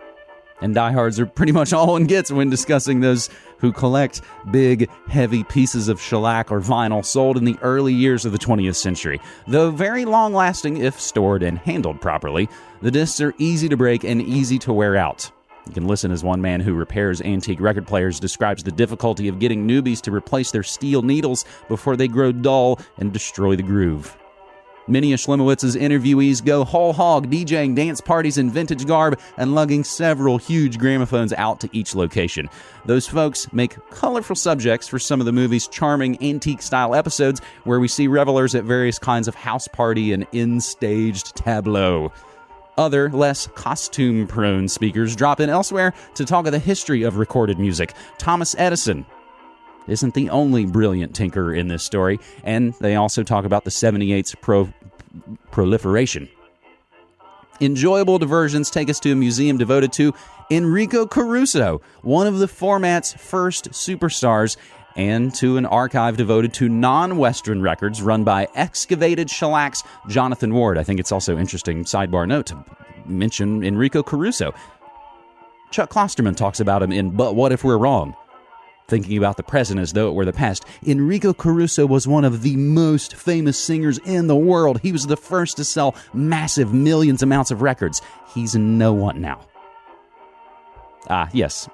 And diehards are pretty much all one gets when discussing those who collect big, heavy pieces of shellac or vinyl sold in the early years of the 20th century. Though very long-lasting if stored and handled properly, the discs are easy to break and easy to wear out. You can listen as one man who repairs antique record players describes the difficulty of getting newbies to replace their steel needles before they grow dull and destroy the groove. Many of Schlemowitz's interviewees go whole hog, DJing dance parties in vintage garb and lugging several huge gramophones out to each location. Those folks make colorful subjects for some of the movie's charming antique-style episodes where we see revelers at various kinds of house party and in-staged tableau. Other, less costume-prone speakers drop in elsewhere to talk of the history of recorded music. Thomas Edison isn't the only brilliant tinkerer in this story, and they also talk about the 78's proliferation. Enjoyable diversions take us to a museum devoted to Enrico Caruso, one of the format's first superstars, and to an archive devoted to non-Western records run by Excavated Shellac's Jonathan Ward. I think it's also interesting, sidebar note, to mention Enrico Caruso. Chuck Klosterman talks about him in But What If We're Wrong? Thinking about the present as though it were the past, Enrico Caruso was one of the most famous singers in the world. He was the first to sell massive millions amounts of records. He's no one now. Yes.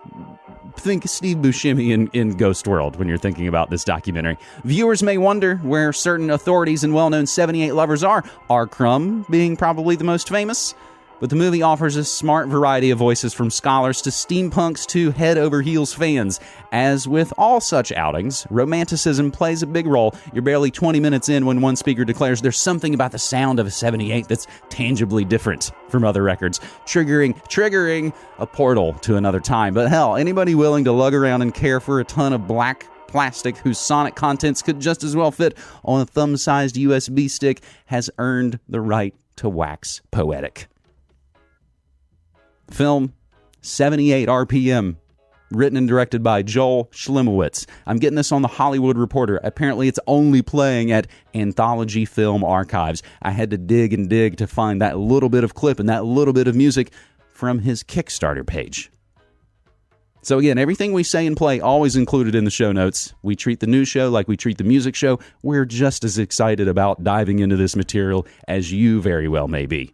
Think Steve Buscemi in Ghost World when you're thinking about this documentary. Viewers may wonder where certain authorities and well-known 78 lovers are. R. Crumb being probably the most famous. But the movie offers a smart variety of voices from scholars to steampunks to head-over-heels fans. As with all such outings, romanticism plays a big role. You're barely 20 minutes in when one speaker declares there's something about the sound of a 78 that's tangibly different from other records, triggering a portal to another time. But hell, anybody willing to lug around and care for a ton of black plastic whose sonic contents could just as well fit on a thumb-sized USB stick has earned the right to wax poetic. Film 78 RPM, written and directed by Joel Schlimowitz. I'm getting this on The Hollywood Reporter. Apparently it's only playing at Anthology Film Archives. I had to dig and dig to find that little bit of clip and that little bit of music from his Kickstarter page. So again, everything we say and play always included in the show notes. We treat the news show like we treat the music show. We're just as excited about diving into this material as you very well may be.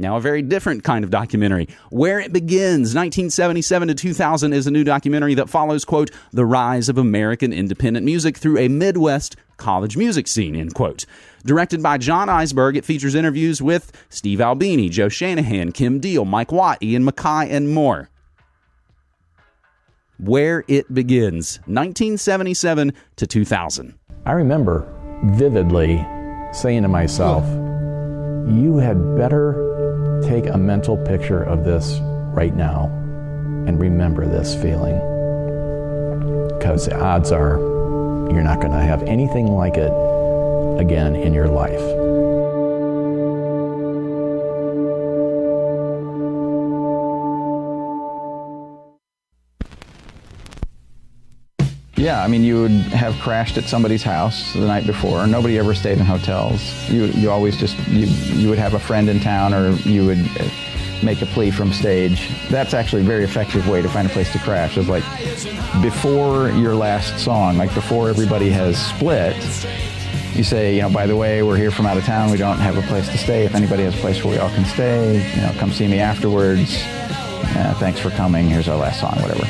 Now, a very different kind of documentary. Where It Begins, 1977 to 2000, is a new documentary that follows, quote, the rise of American independent music through a Midwest college music scene, end quote. Directed by John Eisberg, it features interviews with Steve Albini, Joe Shanahan, Kim Deal, Mike Watt, Ian Mackay, and more. Where It Begins, 1977 to 2000. I remember vividly saying to myself, you had better take a mental picture of this right now and remember this feeling, because the odds are you're not going to have anything like it again in your life. Yeah, I mean, you would have crashed at somebody's house the night before. Nobody ever stayed in hotels. You always just, you would have a friend in town, or you would make a plea from stage. That's actually a very effective way to find a place to crash. It's like before your last song, like before everybody has split, you say, you know, by the way, we're here from out of town. We don't have a place to stay. If anybody has a place where we all can stay, you know, come see me afterwards. Thanks for coming. Here's our last song, whatever.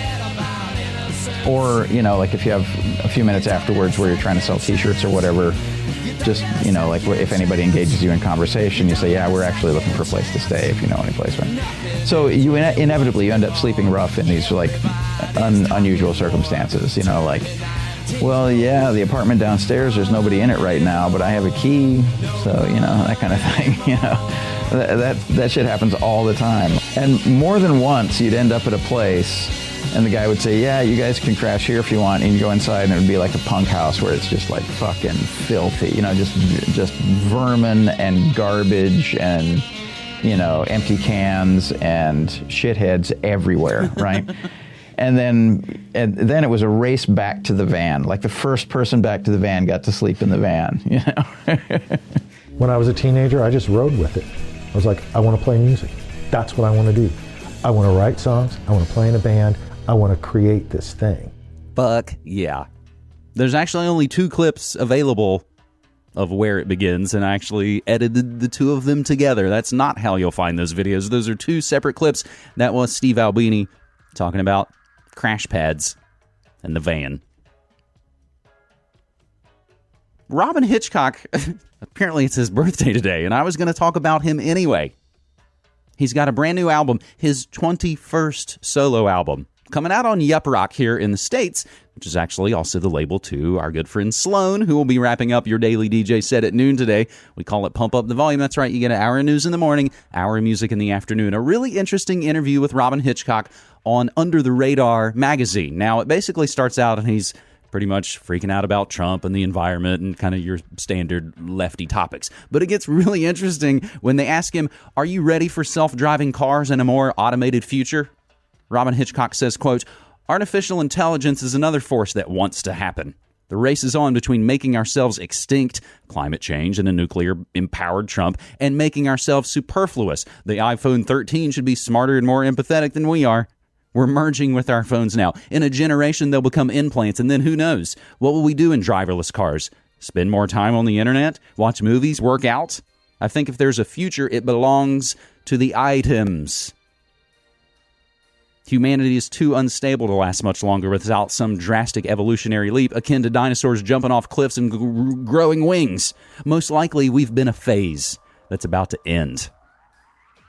Or, you know, like if you have a few minutes afterwards where you're trying to sell t-shirts or whatever, just, you know, like if anybody engages you in conversation, you say, yeah, we're actually looking for a place to stay if you know any place. Right? So you inevitably you end up sleeping rough in these like unusual circumstances, you know, like, well, yeah, the apartment downstairs, there's nobody in it right now, but I have a key. So, you know, that kind of thing, you know, that shit happens all the time. And more than once, you'd end up at a place And the guy would say, yeah, you guys can crash here if you want. And you go inside and it would be like a punk house where it's just like fucking filthy, just vermin and garbage and, empty cans and shitheads everywhere, right? And then it was a race back to the van. Like the first person back to the van got to sleep in the van, When I was a teenager, I just rode with it. I was like, I want to play music. That's what I want to do. I want to write songs. I want to play in a band. I want to create this thing. Fuck yeah. There's actually only 2 clips available of where it begins, and I actually edited the 2 of them together. That's not how you'll find those videos. Those are 2 separate clips. That was Steve Albini talking about crash pads and the van. Robin Hitchcock, apparently it's his birthday today, and I was going to talk about him anyway. He's got a brand new album, his 21st solo album, coming out on Yup Rock here in the States, which is actually also the label to our good friend Sloan, who will be wrapping up your daily DJ set at noon today. We call it Pump Up the Volume. That's right, you get an hour of news in the morning, hour of music in the afternoon. A really interesting interview with Robin Hitchcock on Under the Radar magazine. Now, it basically starts out and he's pretty much freaking out about Trump and the environment and kind of your standard lefty topics. But it gets really interesting when they ask him, are you ready for self-driving cars and a more automated future? Robin Hitchcock says, quote, artificial intelligence is another force that wants to happen. The race is on between making ourselves extinct, climate change and a nuclear-empowered Trump, and making ourselves superfluous. The iPhone 13 should be smarter and more empathetic than we are. We're merging with our phones now. In a generation, they'll become implants, and then who knows? What will we do in driverless cars? Spend more time on the internet? Watch movies? Work out? I think if there's a future, it belongs to the items. Humanity is too unstable to last much longer without some drastic evolutionary leap akin to dinosaurs jumping off cliffs and growing wings. Most likely, we've been a phase that's about to end.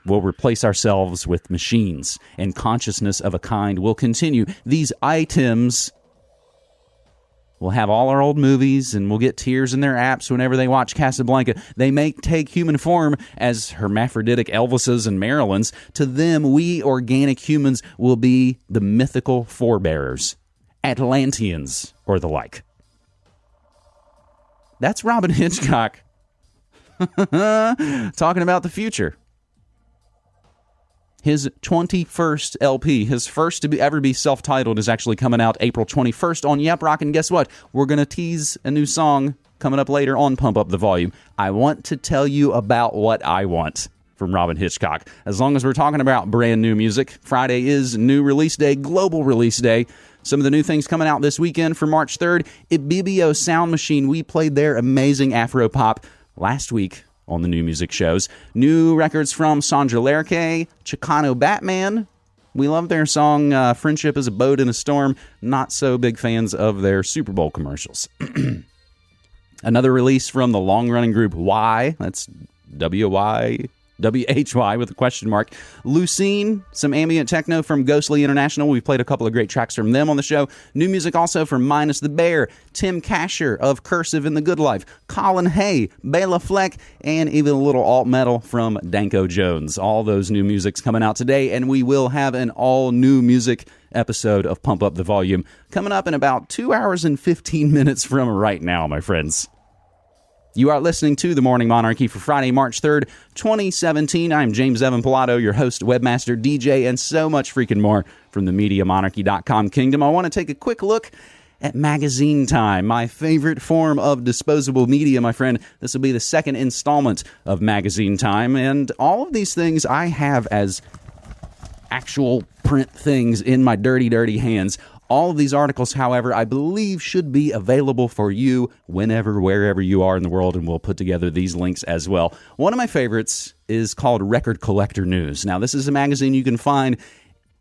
We'll replace ourselves with machines, and consciousness of a kind will continue. These items will have all our old movies, and we'll get tears in their apps whenever they watch Casablanca. They may take human form as hermaphroditic Elvises and Marilyns. To them, we organic humans will be the mythical forebearers, Atlanteans or the like. That's Robin Hitchcock talking about the future. His 21st LP, his first to ever be self-titled, is actually coming out April 21st on Yup Rock. And guess what? We're going to tease a new song coming up later on Pump Up the Volume. I want to tell you about what I want from Robin Hitchcock. As long as we're talking about brand new music, Friday is new release day, global release day. Some of the new things coming out this weekend for March 3rd, Ibibio Sound Machine. We played their amazing Afro pop last week on the new music shows. New records from Sandra Lerche, Chicano Batman. We love their song, Friendship is a Boat in a Storm. Not so big fans of their Super Bowl commercials. Another release from the long-running group Y. That's W-Y. W-H-Y with a question mark. Lucene, some ambient techno from Ghostly International. We've played a couple of great tracks from them on the show. New music also from Minus the Bear, Tim Kasher of Cursive and the Good Life, Colin Hay, Bela Fleck, and even a little alt metal from Danko Jones. All those new music's coming out today, and we will have an all-new music episode of Pump Up the Volume coming up in about 2 hours and 15 minutes from right now, my friends. You are listening to The Morning Monarchy for Friday, March 3rd, 2017. I'm James Evan Pilato, your host, webmaster, DJ, and so much freaking more from the MediaMonarchy.com kingdom. I want to take a quick look at magazine time, my favorite form of disposable media, my friend. This will be the second installment of magazine time, and all of these things I have as actual print things in my dirty, dirty hands. All of these articles, however, I believe should be available for you whenever, wherever you are in the world, and we'll put together these links as well. One of my favorites is called Record Collector News. Now, this is a magazine you can find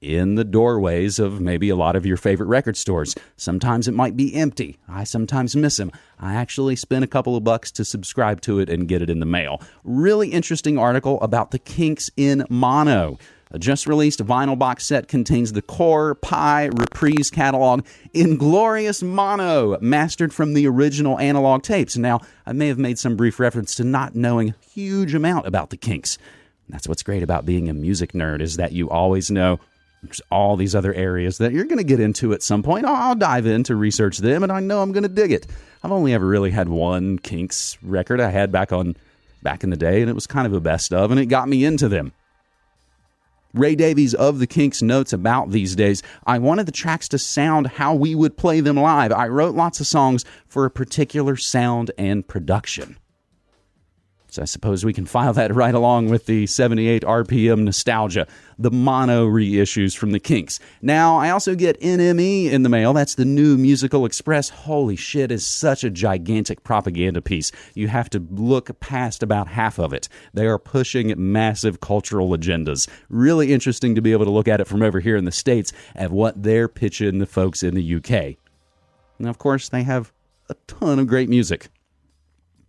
in the doorways of maybe a lot of your favorite record stores. Sometimes it might be empty. I sometimes miss them. I actually spend a couple of bucks to subscribe to it and get it in the mail. Really interesting article about the Kinks in mono. A just-released vinyl box set contains the Core Pi Reprise catalog in glorious mono, mastered from the original analog tapes. Now, I may have made some brief reference to not knowing a huge amount about the Kinks. That's what's great about being a music nerd, is that you always know There's all these other areas that you're going to get into at some point. I'll dive in to research them, and I know I'm going to dig it. I've only ever really had one Kinks record I had back in the day, and it was kind of a best of, and it got me into them. Ray Davies of the Kinks notes about these days, I wanted the tracks to sound how we would play them live. I wrote lots of songs for a particular sound and production. So I suppose we can file that right along with the 78 RPM nostalgia, the mono reissues from the Kinks. Now, I also get NME in the mail. That's the New Musical Express. Holy shit, is such a gigantic propaganda piece. You have to look past about half of it. They are pushing massive cultural agendas. Really interesting to be able to look at it from over here in the States at what they're pitching the folks in the UK. Now, of course, they have a ton of great music.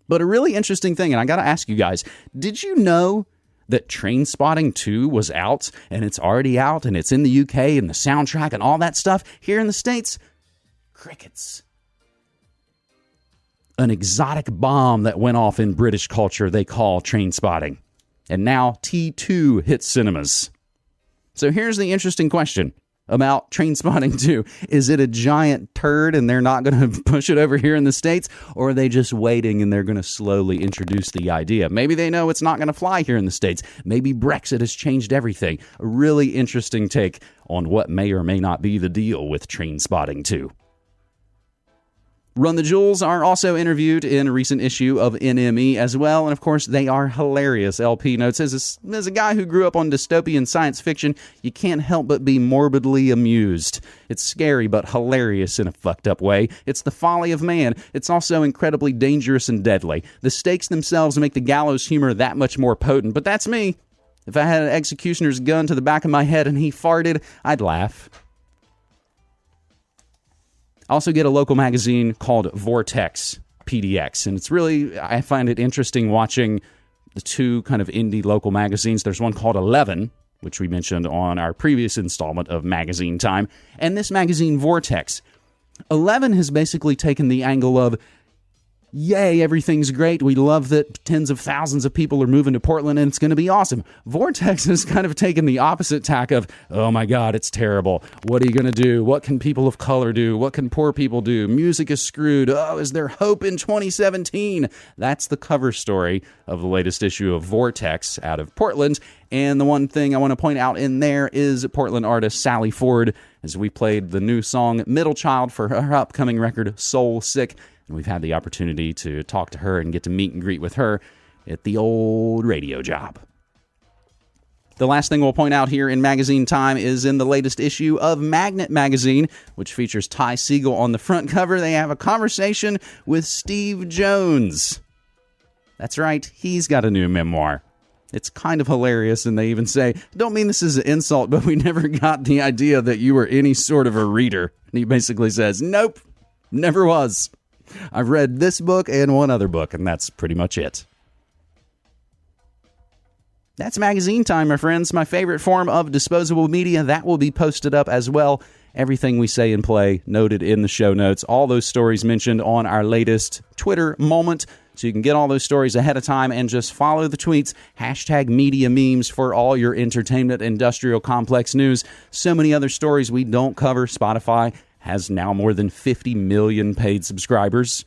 But a really interesting thing, and I got to ask you guys, did you know that Trainspotting 2 was out, and it's already out, and it's in the UK, and the soundtrack, and all that stuff? Here in the States, crickets. An exotic bomb that went off in British culture they call Trainspotting. And now T2 hits cinemas. So here's the interesting question about Trainspotting 2. Is it a giant turd and they're not going to push it over here in the States? Or are they just waiting and they're going to slowly introduce the idea? Maybe they know it's not going to fly here in the States. Maybe Brexit has changed everything. A really interesting take on what may or may not be the deal with Trainspotting 2. Run the Jewels are also interviewed in a recent issue of NME as well, and of course they are hilarious. LP notes, as a guy who grew up on dystopian science fiction, you can't help but be morbidly amused. It's scary but hilarious in a fucked up way. It's the folly of man. It's also incredibly dangerous and deadly. The stakes themselves make the gallows humor that much more potent, but that's me. If I had an executioner's gun to the back of my head and he farted, I'd laugh. I also get a local magazine called Vortex PDX, and it's really, I find it interesting watching the two kind of indie local magazines. There's one called 11, which we mentioned on our previous installment of Magazine Time, and this magazine, Vortex. 11 has basically taken the angle of, yay, everything's great. We love that tens of thousands of people are moving to Portland and it's going to be awesome. Vortex has kind of taken the opposite tack of, oh my God, it's terrible. What are you going to do? What can people of color do? What can poor people do? Music is screwed. Oh, is there hope in 2017? That's the cover story of the latest issue of Vortex out of Portland. And the one thing I want to point out in there is Portland artist Sally Ford, as we played the new song Middle Child for her upcoming record Soul Sick. And we've had the opportunity to talk to her and get to meet and greet with her at the old radio job. The last thing we'll point out here in Magazine Time is in the latest issue of Magnet Magazine, which features Ty Segall on the front cover. They have a conversation with Steve Jones. That's right, he's got a new memoir. It's kind of hilarious, and they even say, don't mean this is an insult, but we never got the idea that you were any sort of a reader. And he basically says, nope, never was. I've read this book and one other book, and that's pretty much it. That's Magazine Time, my friends. My favorite form of disposable media. That will be posted up as well. Everything we say and play noted in the show notes. All those stories mentioned on our latest Twitter moment. So you can get all those stories ahead of time and just follow the tweets. Hashtag media memes for all your entertainment industrial complex news. So many other stories we don't cover. Spotify has now more than 50 million paid subscribers.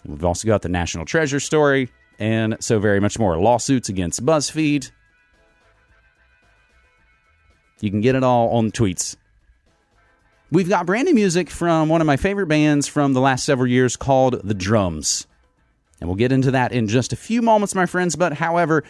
We've also got the National Treasure story, and so very much more. Lawsuits against BuzzFeed. You can get it all on tweets. We've got brand new music from one of my favorite bands from the last several years called The Drums. And we'll get into that in just a few moments, my friends. But however,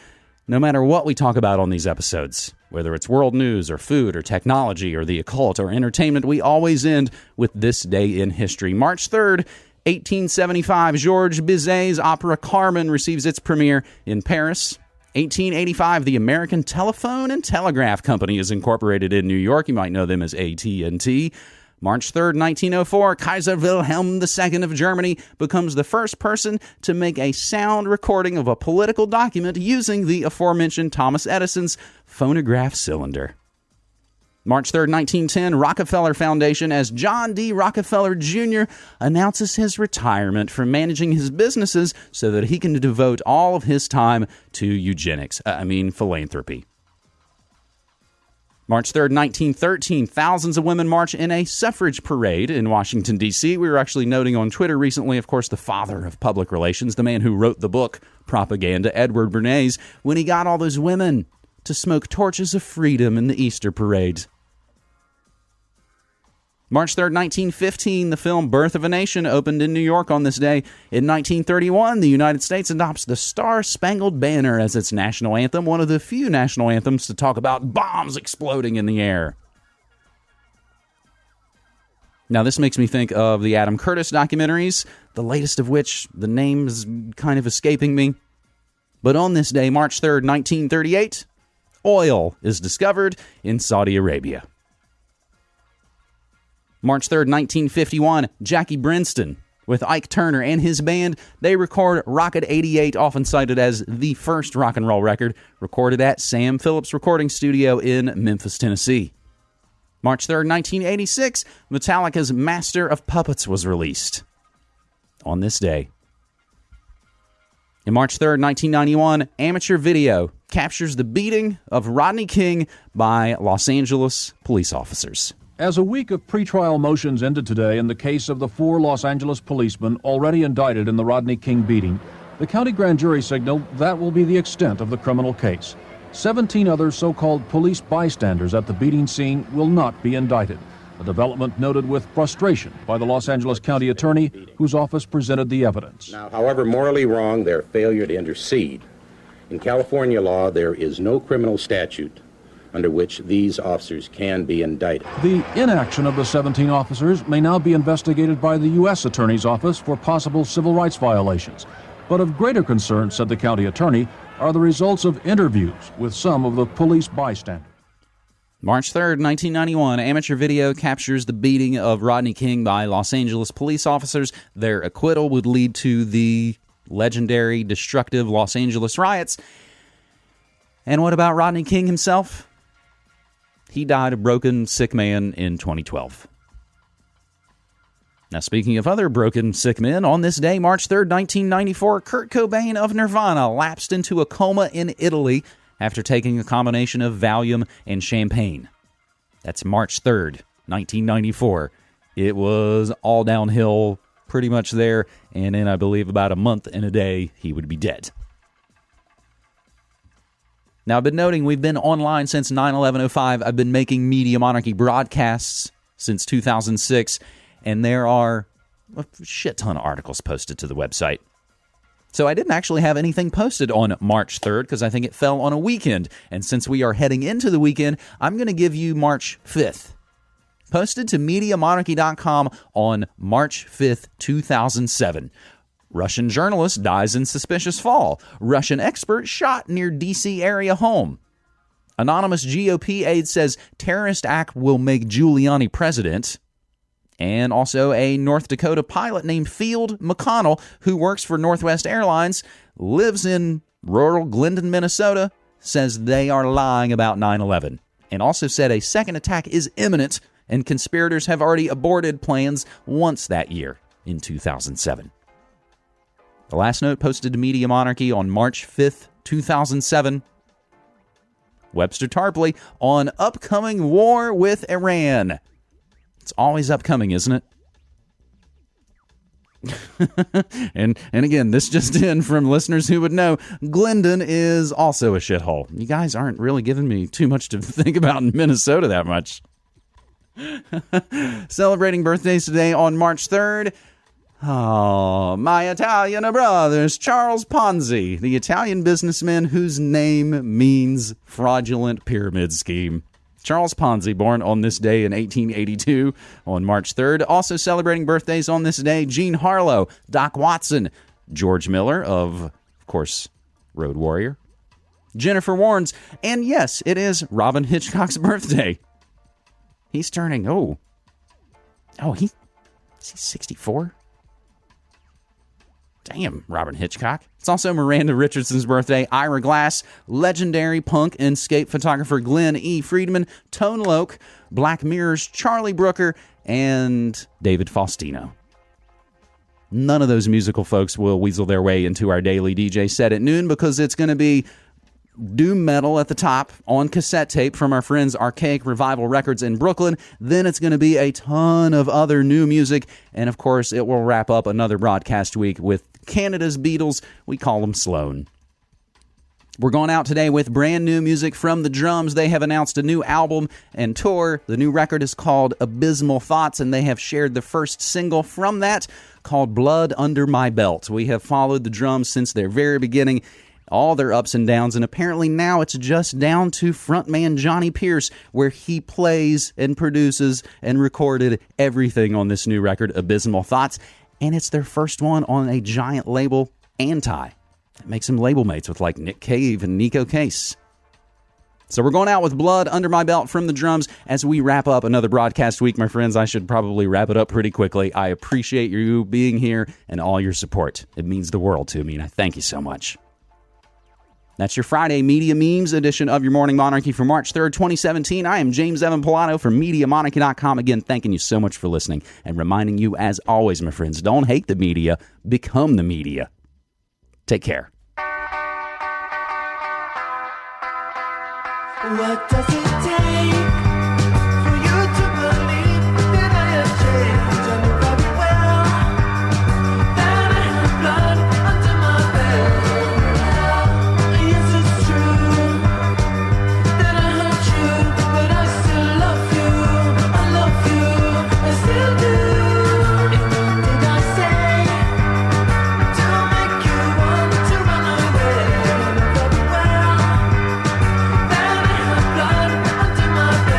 no matter what we talk about on these episodes, whether it's world news or food or technology or the occult or entertainment, we always end with this day in history. March 3rd, 1875, Georges Bizet's opera Carmen receives its premiere in Paris. 1885, the American Telephone and Telegraph Company is incorporated in New York. You might know them as AT&T. March 3rd, 1904, Kaiser Wilhelm II of Germany becomes the first person to make a sound recording of a political document using the aforementioned Thomas Edison's phonograph cylinder. March 3rd, 1910, Rockefeller Foundation, as John D. Rockefeller Jr. announces his retirement from managing his businesses so that he can devote all of his time to philanthropy. March 3rd, 1913, thousands of women march in a suffrage parade in Washington, D.C. We were actually noting on Twitter recently, of course, the father of public relations, the man who wrote the book Propaganda, Edward Bernays, when he got all those women to smoke torches of freedom in the Easter parade. March 3rd, 1915, the film Birth of a Nation opened in New York on this day. In 1931, the United States adopts the Star-Spangled Banner as its national anthem, one of the few national anthems to talk about bombs exploding in the air. Now, this makes me think of the Adam Curtis documentaries, the latest of which, the name is kind of escaping me. But on this day, March 3rd, 1938, oil is discovered in Saudi Arabia. March 3rd, 1951, Jackie Brinston, with Ike Turner and his band, they record Rocket 88, often cited as the first rock and roll record, recorded at Sam Phillips Recording Studio in Memphis, Tennessee. March 3rd, 1986, Metallica's Master of Puppets was released on this day. In March 3rd, 1991, amateur video captures the beating of Rodney King by Los Angeles police officers. As a week of pretrial motions ended today in the case of the 4 Los Angeles policemen already indicted in the Rodney King beating, the county grand jury signaled that will be the extent of the criminal case. 17 other so-called police bystanders at the beating scene will not be indicted, a development noted with frustration by the Los Angeles County Attorney, whose office presented the evidence. Now, however morally wrong their failure to intercede, in California law there is no criminal statute under which these officers can be indicted. The inaction of the 17 officers may now be investigated by the U.S. Attorney's Office for possible civil rights violations. But of greater concern, said the county attorney, are the results of interviews with some of the police bystanders. March 3rd, 1991, amateur video captures the beating of Rodney King by Los Angeles police officers. Their acquittal would lead to the legendary, destructive Los Angeles riots. And what about Rodney King himself? He died a broken, sick man in 2012. Now, speaking of other broken, sick men, on this day, March 3rd, 1994, Kurt Cobain of Nirvana lapsed into a coma in Italy after taking a combination of Valium and champagne. That's March 3rd, 1994. It was all downhill pretty much there, and in, I believe, about a month and a day, he would be dead. Now, I've been noting we've been online since 9/11/05. I've been making Media Monarchy broadcasts since 2006, and there are a shit ton of articles posted to the website. So I didn't actually have anything posted on March 3rd because I think it fell on a weekend. And since we are heading into the weekend, I'm going to give you March 5th. Posted to MediaMonarchy.com on March 5th, 2007. Russian journalist dies in suspicious fall. Russian expert shot near D.C. area home. Anonymous GOP aide says terrorist act will make Giuliani president. And also a North Dakota pilot named Field McConnell, who works for Northwest Airlines, lives in rural Glendon, Minnesota, says they are lying about 9/11. And also said a second attack is imminent and conspirators have already aborted plans once that year in 2007. The last note posted to Media Monarchy on March 5th, 2007. Webster Tarpley on upcoming war with Iran. It's always upcoming, isn't it? and again, this just in from listeners who would know, Glendon is also a shithole. You guys aren't really giving me too much to think about in Minnesota that much. Celebrating birthdays today on March 3rd. Oh, my Italian brothers, Charles Ponzi, the Italian businessman whose name means fraudulent pyramid scheme. Charles Ponzi, born on this day in 1882 on March 3rd. Also celebrating birthdays on this day, Jean Harlow, Doc Watson, George Miller of course, Road Warrior, Jennifer Warnes, and yes, it is Robin Hitchcock's birthday. He's turning, is he 64? Damn, Robert Hitchcock. It's also Miranda Richardson's birthday, Ira Glass, legendary punk and skate photographer Glenn E. Friedman, Tone Loc, Black Mirror's Charlie Brooker, and David Faustino. None of those musical folks will weasel their way into our daily DJ set at noon because it's going to be doom metal at the top on cassette tape from our friends Archaic Revival Records in Brooklyn. Then it's going to be a ton of other new music. And of course, it will wrap up another broadcast week with Canada's Beatles. We call them Sloan. We're going out today with brand new music from The Drums. They have announced a new album and tour. The new record is called Abysmal Thoughts, and they have shared the first single from that called Blood Under My Belt. We have followed The Drums since their very beginning, all their ups and downs, and apparently now it's just down to frontman Johnny Pierce, where he plays and produces and recorded everything on this new record, Abysmal Thoughts, and it's their first one on a giant label, Anti. That makes them label mates with like Nick Cave and Nico Case. So we're going out with Blood Under My Belt from The Drums as we wrap up another broadcast week, my friends. I should probably wrap it up pretty quickly. I appreciate you being here and all your support. It means the world to me, and I thank you so much. That's your Friday Media Memes edition of your Morning Monarchy for March 3rd, 2017. I am James Evan Pilato from MediaMonarchy.com. Again, thanking you so much for listening and reminding you, as always, my friends, don't hate the media, become the media. Take care. What does it take for you to believe that I have changed? I know very well that I have blood under my belt. Yes, it's true that I hurt you, but I still love you. I love you, I still do. And what did I say to make you want to run away? I know very well that I have blood under my belt.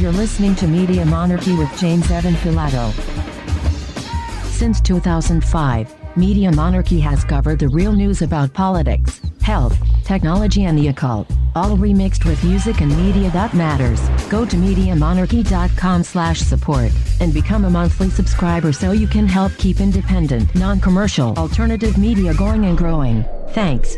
You're listening to Media Monarchy with James Evan Pilato. Since 2005, Media Monarchy has covered the real news about politics, health, technology and the occult, all remixed with music and media that matters. Go to MediaMonarchy.com/support and become a monthly subscriber so you can help keep independent, non-commercial, alternative media going and growing. Thanks.